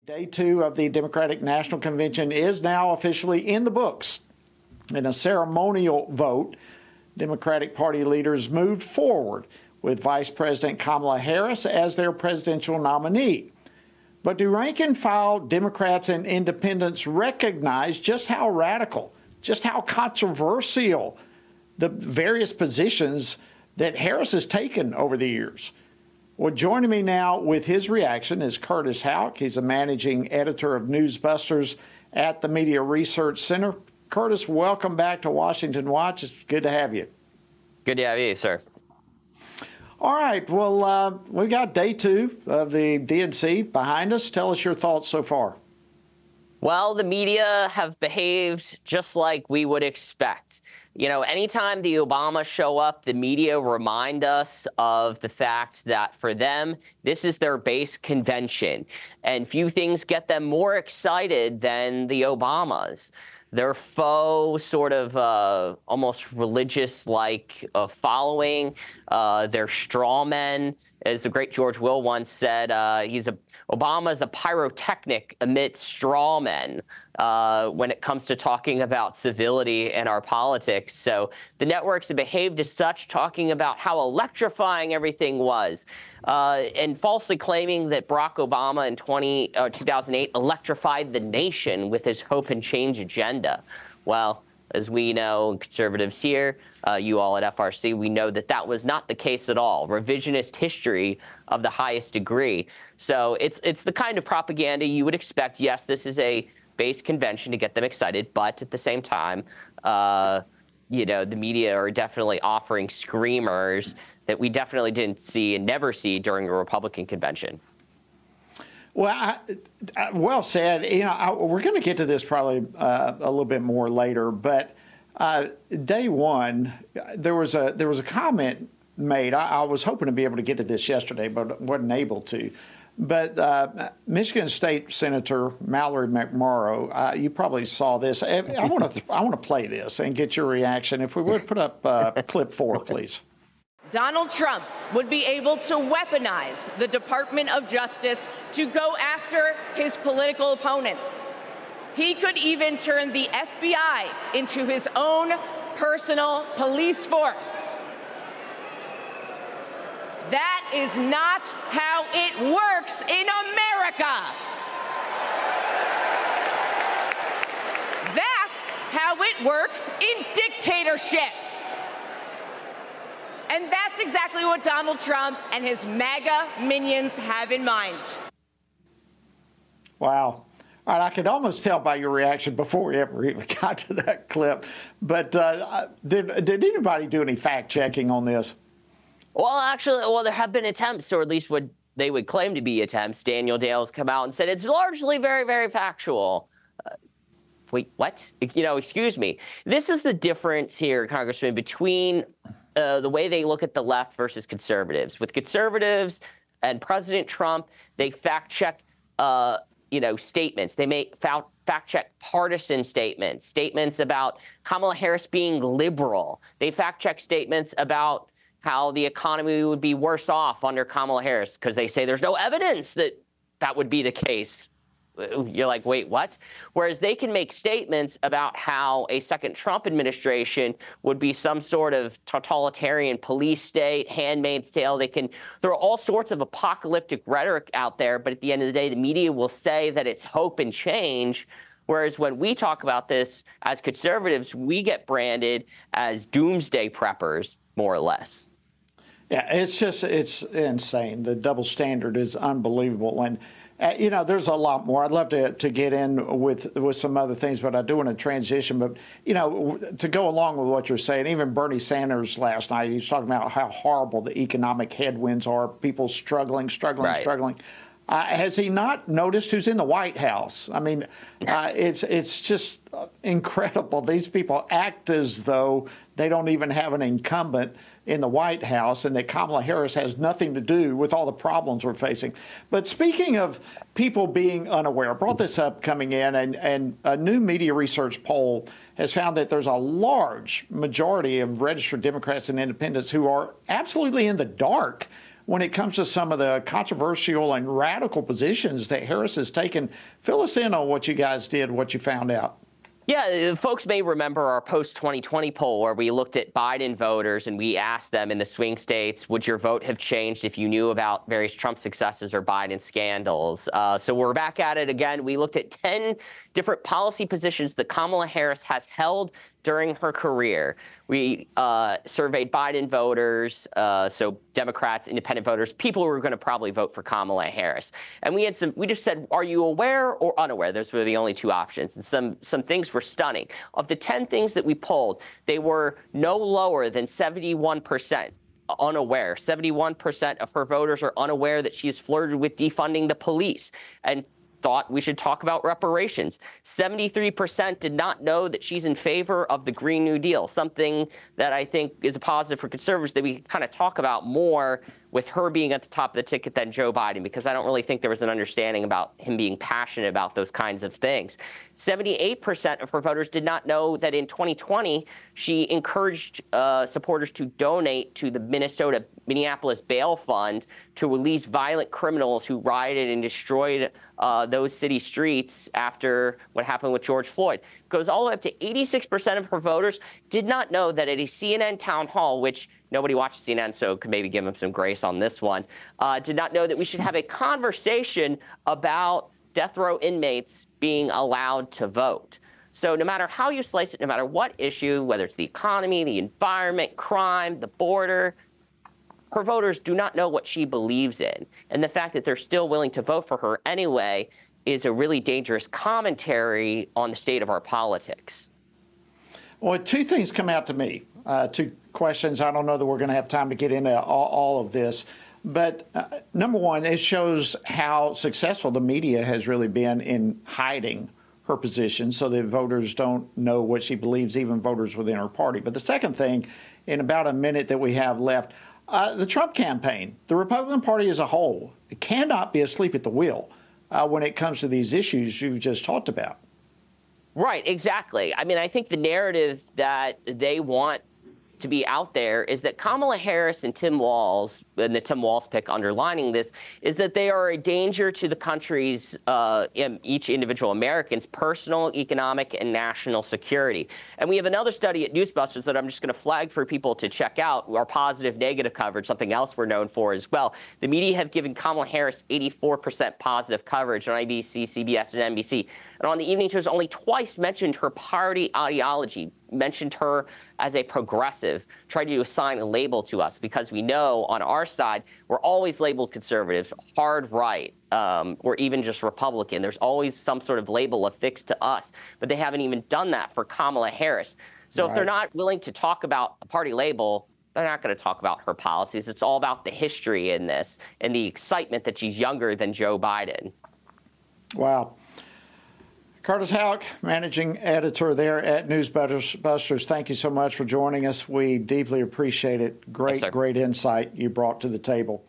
Day 2 of the Democratic National Convention is now officially in the books. In a ceremonial vote, Democratic Party leaders moved forward with Vice President Kamala Harris as their presidential nominee. But do rank-and-file Democrats and independents recognize just how radical, just how controversial the various positions that Harris has taken over the years? Well, joining me now with his reaction is Curtis Houck. He's a managing editor of Newsbusters at the Media Research Center. Curtis, welcome back to Washington Watch. It's good to have you. Good to have you, sir. All right. Well, we've got day 2 of the DNC behind us. Tell us your thoughts so far. Well, the media have behaved just like we would expect. You know, anytime the Obamas show up, the media remind us of the fact that for them, this is their base convention. And few things get them more excited than the Obamas. Their faux sort of almost religious-like following, their straw men. As the great George Will once said, Obama's a pyrotechnic amidst straw men when it comes to talking about civility and our politics. So the networks have behaved as such, talking about how electrifying everything was, and falsely claiming that Barack Obama in 2008 electrified the nation with his hope and change agenda. Well, as we know, conservatives here, you all at FRC, we know that that was not the case at all. Revisionist history of the highest degree. So it's the kind of propaganda you would expect. Yes, this is a base convention to get them excited, but at the same time, you know, the media are definitely offering screamers that we definitely didn't see and never see during a Republican convention. Well, well said. You know, we're going to get to this probably a little bit more later, but day 1, there was a comment made. I was hoping to be able to get to this yesterday, but wasn't able to. But Michigan State Senator Mallory McMorrow, you probably saw this. I want to play this and get your reaction. If we would put up clip 4, please. Donald Trump would be able to weaponize the Department of Justice to go after his political opponents. He could even turn the FBI into his own personal police force. That is not how it works in America. That's how it works in dictatorships. And that's exactly what Donald Trump and his MAGA minions have in mind. Wow. All right, I could almost tell by your reaction before we ever even got to that clip. But did anybody do any fact-checking on this? Well, actually, there have been attempts, or at least what they would claim to be attempts. Daniel Dale's come out and said it's largely very, very factual. Wait, what? You know, excuse me. This is the difference here, Congressman, between the way they look at the left versus conservatives. With conservatives and President Trump, they fact-check, you know, statements. They make fact-check partisan statements about Kamala Harris being liberal. They fact-check statements about how the economy would be worse off under Kamala Harris because they say there's no evidence that that would be the case. You're like, wait, what? Whereas they can make statements about how a second Trump administration would be some sort of totalitarian police state, Handmaid's Tale. There are all sorts of apocalyptic rhetoric out there, but at the end of the day, the media will say that it's hope and change. Whereas when we talk about this as conservatives, we get branded as doomsday preppers, more or less. Yeah, it's insane. The double standard is unbelievable. And you know, there's a lot more. I'd love to get in with some other things, but I do want to transition. But, you know, to go along with what you're saying, even Bernie Sanders last night, he's talking about how horrible the economic headwinds are, people struggling. Has he not noticed who's in the White House? I mean, it's just incredible. These people act as though they don't even have an incumbent in the White House and that Kamala Harris has nothing to do with all the problems we're facing. But speaking of people being unaware, I brought this up coming in, and a new media research poll has found that there's a large majority of registered Democrats and independents who are absolutely in the dark when it comes to some of the controversial and radical positions that Harris has taken. Fill us in on what you guys did, what you found out. Yeah, folks may remember our post-2020 poll where we looked at Biden voters and we asked them in the swing states, would your vote have changed if you knew about various Trump successes or Biden scandals? So we're back at it again. We looked at 10 different policy positions that Kamala Harris has held during her career. We surveyed Biden voters, so Democrats, independent voters, people who are going to probably vote for Kamala Harris. And we just said, are you aware or unaware? Those were the only two options. And some things were stunning. Of the 10 things that we polled, they were no lower than 71% unaware. 71% of her voters are unaware that she has flirted with defunding the police and thought we should talk about reparations. 73% did not know that she's in favor of the Green New Deal, something that I think is a positive for conservatives that we kind of talk about more with her being at the top of the ticket than Joe Biden, because I don't really think there was an understanding about him being passionate about those kinds of things. 78% of her voters did not know that in 2020, she encouraged supporters to donate to the Minneapolis Bail Fund to release violent criminals who rioted and destroyed those city streets after what happened with George Floyd. It goes all the way up to 86% of her voters did not know that at a CNN town hall, which nobody watches CNN, so could maybe give them some grace on this one, did not know that we should have a conversation about death row inmates being allowed to vote. So no matter how you slice it, no matter what issue, whether it's the economy, the environment, crime, the border, her voters do not know what she believes in. And the fact that they're still willing to vote for her anyway is a really dangerous commentary on the state of our politics. Well, two things come out to me, two questions. I don't know that we're going to have time to get into all of this. But number one, it shows how successful the media has really been in hiding her position so that voters don't know what she believes, even voters within her party. But the second thing, in about a minute that we have left, the Trump campaign, the Republican Party as a whole, cannot be asleep at the wheel when it comes to these issues you've just talked about. Right, exactly. I mean, I think the narrative that they want to be out there is that Kamala Harris and Tim Walz, and the Tim Walz pick underlining this, is that they are a danger to the country's, each individual American's personal, economic, and national security. And we have another study at Newsbusters that I'm just going to flag for people to check out, our positive negative coverage, something else we're known for as well. The media have given Kamala Harris 84% positive coverage on ABC, CBS, and NBC. And on the evening shows, only twice mentioned her party ideology, mentioned her as a progressive, tried to assign a label to us, because we know on our side, we're always labeled conservative, hard right, or even just Republican. There's always some sort of label affixed to us, but they haven't even done that for Kamala Harris. So if they're not willing to talk about a party label, they're not going to talk about her policies. It's all about the history in this and the excitement that she's younger than Joe Biden. Wow. Curtis Houck, managing editor there at Newsbusters, thank you so much for joining us. We deeply appreciate it. Great insight you brought to the table.